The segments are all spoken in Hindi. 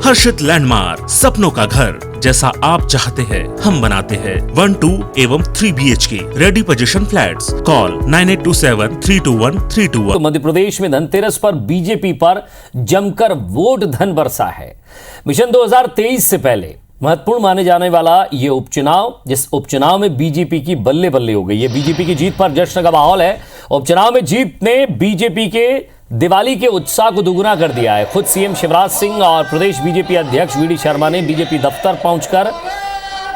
हर्षित लैंडमार्क, सपनों का घर जैसा आप चाहते हैं हम बनाते हैं। 1, 2 एवं 3 BHK ready position flats. Call 9827321321। तो मध्य प्रदेश में धनतेरस पर बीजेपी पर जमकर वोट धन बरसा है। मिशन 2023 से पहले महत्वपूर्ण माने जाने वाला ये उपचुनाव, जिस उपचुनाव में बीजेपी की बल्ले बल्ले हो गई है। बीजेपी की जीत पर जश्न का माहौल है। उपचुनाव में जीत ने बीजेपी के दिवाली के उत्साह को दुगुना कर दिया है। खुद सीएम शिवराज सिंह और प्रदेश बीजेपी अध्यक्ष वीडी शर्मा ने बीजेपी दफ्तर पहुंचकर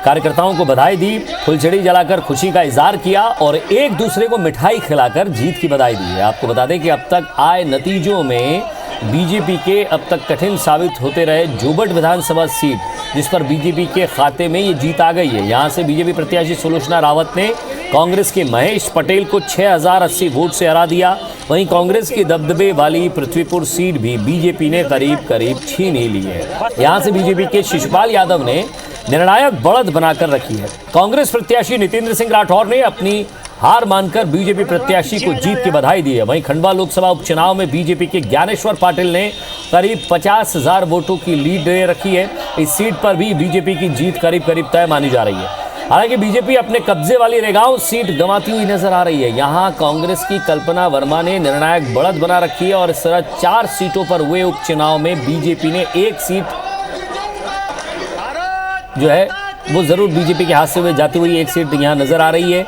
कार्यकर्ताओं को बधाई दी, फुलझड़ी जलाकर खुशी का इजहार किया और एक दूसरे को मिठाई खिलाकर जीत की बधाई दी है। आपको बता दें कि अब तक आए नतीजों में बीजेपी के अब तक कठिन साबित होते रहे जोबट विधानसभा सीट, जिस पर बीजेपी के खाते में ये जीत आ गई है। यहां से बीजेपी प्रत्याशी सुलोचना रावत ने कांग्रेस के महेश पटेल को 6080 वोट से हरा दिया। वहीं कांग्रेस की दबदबे वाली पृथ्वीपुर सीट भी बीजेपी ने करीब करीब छीन ही ली है। यहां से बीजेपी के शिशुपाल यादव ने निर्णायक बढ़त बनाकर रखी है। कांग्रेस प्रत्याशी नितेंद्र सिंह राठौर ने अपनी हार मानकर बीजेपी प्रत्याशी को जीत की बधाई दी है। वहीं खंडवा लोकसभा उपचुनाव में बीजेपी के ज्ञानेश्वर पाटिल ने करीब 50,000 वोटों की लीड ले रखी है। इस सीट पर भी बीजेपी की जीत करीब करीब तय मानी जा रही है। हालांकि बीजेपी अपने कब्जे वाली रेगांव सीट गंवाती हुई नजर आ रही है। यहां कांग्रेस की कल्पना वर्मा ने निर्णायक बढ़त बना रखी है और इस तरह 4 सीटों पर हुए उपचुनाव में बीजेपी ने एक सीट जो है वो जरूर बीजेपी के हाथ से हुए जाती हुई एक सीट यहां नजर आ रही है।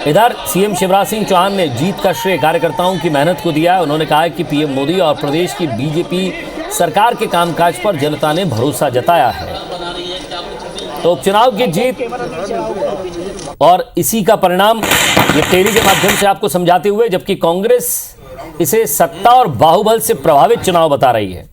इधर सीएम शिवराज सिंह चौहान ने जीत का श्रेय कार्यकर्ताओं की मेहनत को दिया है। उन्होंने कहा है कि पीएम मोदी और प्रदेश की बीजेपी सरकार के कामकाज पर जनता ने भरोसा जताया है। तो उपचुनाव की जीत और इसी का परिणाम ये टेली के माध्यम से आपको समझाते हुए, जबकि कांग्रेस इसे सत्ता और बाहुबल से प्रभावित चुनाव बता रही है।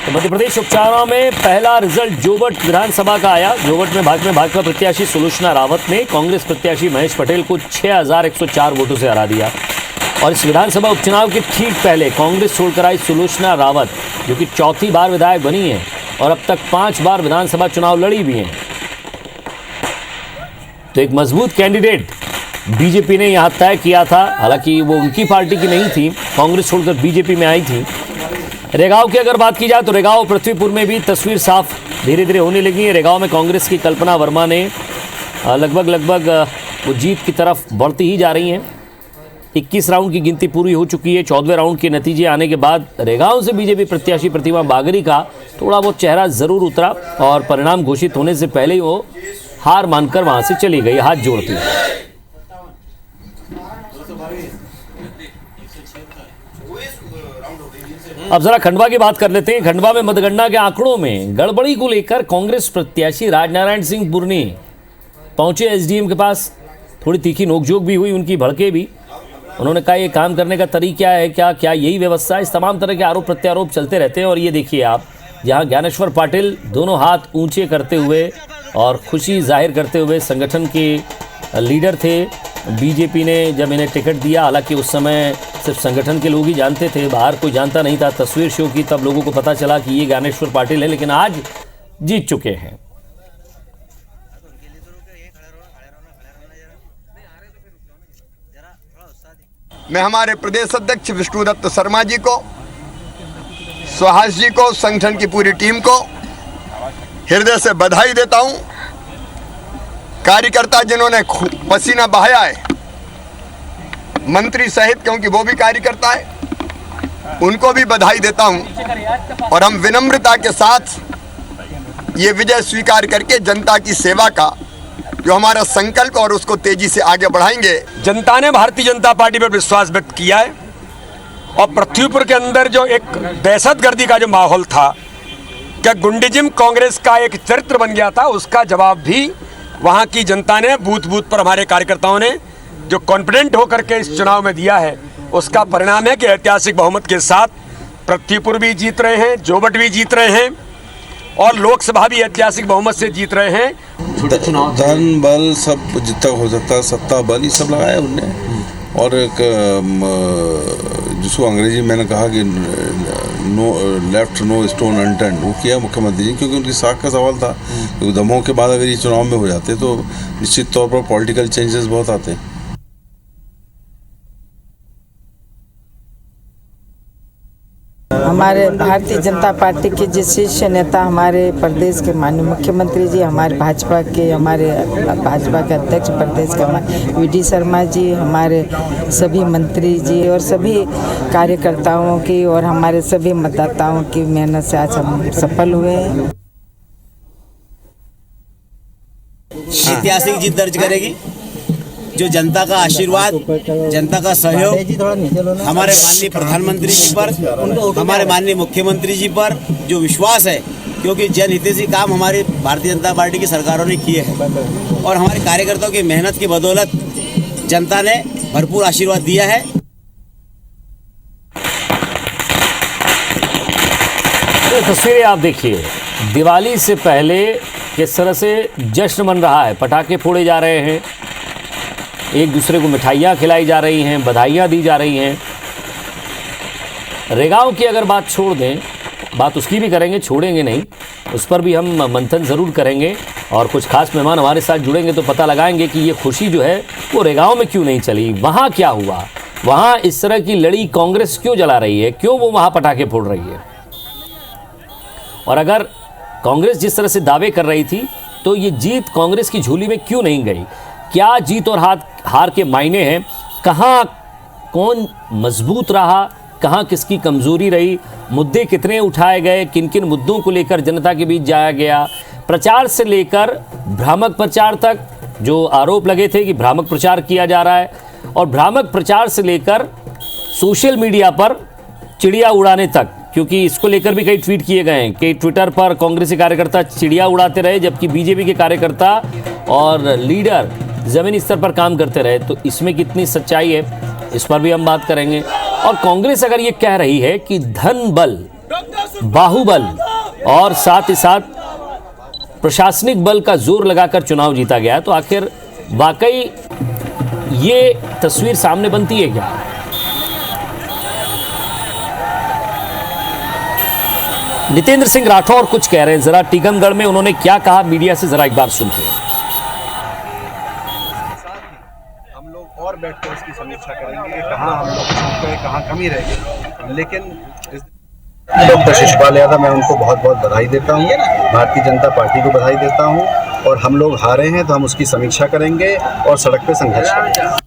तो मध्य प्रदेश उपचुनाव में पहला रिजल्ट जोबट विधानसभा का आया। जोबट में भाजपा प्रत्याशी सुलोचना रावत ने कांग्रेस प्रत्याशी महेश पटेल को 6104 वोटों से हरा दिया। और इस विधानसभा उपचुनाव के ठीक पहले कांग्रेस छोड़कर आई सुलोचना रावत, जो कि चौथी बार विधायक बनी है और अब तक 5 बार विधानसभा चुनाव लड़ी भी हैं। तो एक मजबूत कैंडिडेट बीजेपी ने यहां तय किया था। हालांकि वो उनकी पार्टी की नहीं थी, कांग्रेस छोड़कर बीजेपी में आई थी। रेगांव की अगर बात की जाए तो रेगांव पृथ्वीपुर में भी तस्वीर साफ धीरे धीरे होने लगी है। रेगांव में कांग्रेस की कल्पना वर्मा ने लगभग वो जीत की तरफ बढ़ती ही जा रही हैं। 21 राउंड की गिनती पूरी हो चुकी है। 14वें राउंड के नतीजे आने के बाद रेगांव से बीजेपी प्रत्याशी प्रतिमा बागरी का थोड़ा बहुत चेहरा जरूर उतरा और परिणाम घोषित होने से पहले ही वो हार मानकर वहां से चली गई हाथ जोड़ती। अब जरा खंडवा की बात कर लेते हैं। खंडवा में मतगणना के आंकड़ों में गड़बड़ी को लेकर कांग्रेस प्रत्याशी राजनारायण सिंह पुरनी पहुंचे एसडीएम के पास। थोड़ी तीखी नोकझोंक भी हुई, उनकी भड़के भी। उन्होंने कहा ये काम करने का तरीका है क्या यही व्यवस्था है? इस तमाम तरह के आरोप प्रत्यारोप चलते रहते हैं। और ये देखिए आप, जहां ज्ञानेश्वर पाटिल दोनों हाथ ऊंचे करते हुए और खुशी जाहिर करते हुए संगठन के लीडर थे। बीजेपी ने जब इन्हें टिकट दिया, हालांकि उस समय सिर्फ संगठन के लोग ही जानते थे, बाहर कोई जानता नहीं था। तस्वीर शो की तब लोगों को पता चला कि ये ज्ञानेश्वर पाटिल है, लेकिन आज जीत चुके हैं। मैं हमारे प्रदेश अध्यक्ष विष्णुदत्त शर्मा जी को, सुहास जी को, संगठन की पूरी टीम को हृदय से बधाई देता हूं। कार्यकर्ता जिन्होंने पसीना बहाया है, मंत्री सहित, क्योंकि वो भी कार्यकर्ता है, उनको भी बधाई देता हूं। और हम विनम्रता के साथ ये विजय स्वीकार करके जनता की सेवा का जो हमारा संकल्प और उसको तेजी से आगे बढ़ाएंगे। जनता ने भारतीय जनता पार्टी पर विश्वास व्यक्त किया है और पृथ्वीपुर के अंदर जो एक दहशतगर्दी का जो माहौल था, क्या गुंडिज्म कांग्रेस का एक चरित्र बन गया था, उसका जवाब भी वहां की जनता ने बूथ बूथ पर हमारे कार्यकर्ताओं ने जो कॉन्फिडेंट होकर के इस चुनाव में दिया है, उसका परिणाम है कि ऐतिहासिक बहुमत के साथ पृथ्वीपुर भी जीत रहे हैं, जोबट भी जीत रहे हैं और लोकसभा भी ऐतिहासिक बहुमत से जीत रहे हैं। धन बल सब जितना हो सकता है, सत्ता बल, ये सब लगाया उनने। और एक जिसको अंग्रेजी में मैंने कहा कि no left no stone unturned, वो किया मुख्यमंत्री जी, क्योंकि उनकी साख का सवाल था। क्योंकि दमोह के बाद अगर ये चुनाव में हो जाते तो निश्चित तौर पर पॉलिटिकल चेंजेस बहुत आते हैं। हमारे भारतीय जनता पार्टी के जो शीर्ष नेता हमारे प्रदेश के माननीय मुख्यमंत्री जी, हमारे भाजपा के अध्यक्ष प्रदेश के हमारे वी.डी. शर्मा जी, हमारे सभी मंत्री जी और सभी कार्यकर्ताओं की और हमारे सभी मतदाताओं की मेहनत से आज हम सफल हुए हैं। ऐतिहासिक जीत दर्ज करेगी। जो जनता का आशीर्वाद, जनता का सहयोग हमारे माननीय प्रधानमंत्री जी पर, हमारे माननीय मुख्यमंत्री जी पर जो विश्वास है, क्योंकि जनहितैषी काम हमारी भारतीय जनता पार्टी की सरकारों ने किए हैं और हमारे कार्यकर्ताओं की मेहनत की बदौलत जनता ने भरपूर आशीर्वाद दिया है। तस्वीरें आप देखिए, दिवाली से पहले किस तरह से जश्न मन रहा है, पटाखे फोड़े जा रहे हैं, एक दूसरे को मिठाइयाँ खिलाई जा रही हैं, बधाइयाँ दी जा रही हैं। रेगांव की अगर बात छोड़ दें, बात उसकी भी करेंगे, छोड़ेंगे नहीं, उस पर भी हम मंथन ज़रूर करेंगे और कुछ खास मेहमान हमारे साथ जुड़ेंगे तो पता लगाएंगे कि ये खुशी जो है वो रेगांव में क्यों नहीं चली, वहाँ क्या हुआ, वहाँ इस तरह की लड़ी कांग्रेस क्यों जला रही है, क्यों वो वहाँ पटाखे फोड़ रही है। और अगर कांग्रेस जिस तरह से दावे कर रही थी तो ये जीत कांग्रेस की झोली में क्यों नहीं गई, क्या जीत और हार के मायने हैं, कहाँ कौन मजबूत रहा, कहाँ किसकी कमजोरी रही, मुद्दे कितने उठाए गए, किन किन मुद्दों को लेकर जनता के बीच जाया गया, प्रचार से लेकर भ्रामक प्रचार तक, जो आरोप लगे थे कि भ्रामक प्रचार किया जा रहा है, और भ्रामक प्रचार से लेकर सोशल मीडिया पर चिड़िया उड़ाने तक, क्योंकि इसको लेकर भी कई ट्वीट किए गए हैं कि ट्विटर पर कांग्रेसी कार्यकर्ता चिड़िया उड़ाते रहे जबकि बीजेपी के कार्यकर्ता और लीडर ज़मीनी स्तर पर काम करते रहे। तो इसमें कितनी सच्चाई है, इस पर भी हम बात करेंगे। और कांग्रेस अगर ये कह रही है कि धन बल, बाहुबल और साथ ही साथ प्रशासनिक बल का जोर लगाकर चुनाव जीता गया, तो आखिर वाकई ये तस्वीर सामने बनती है क्या? नितेंद्र सिंह राठौर कुछ कह रहे हैं, जरा टीकमगढ़ में उन्होंने क्या कहा मीडिया से, जरा एक बार सुनते हैं। हम लोग और बैठकर इसकी समीक्षा करेंगे, कहाँ हम लोग चूक गए, कहाँ कमी रह गई। लेकिन डॉक्टर शिशपाल यादव, मैं उनको बहुत बहुत बधाई देता हूँ, भारतीय जनता पार्टी को बधाई देता हूँ, और हम लोग हारे हैं तो हम उसकी समीक्षा करेंगे और सड़क पे संघर्ष करेंगे।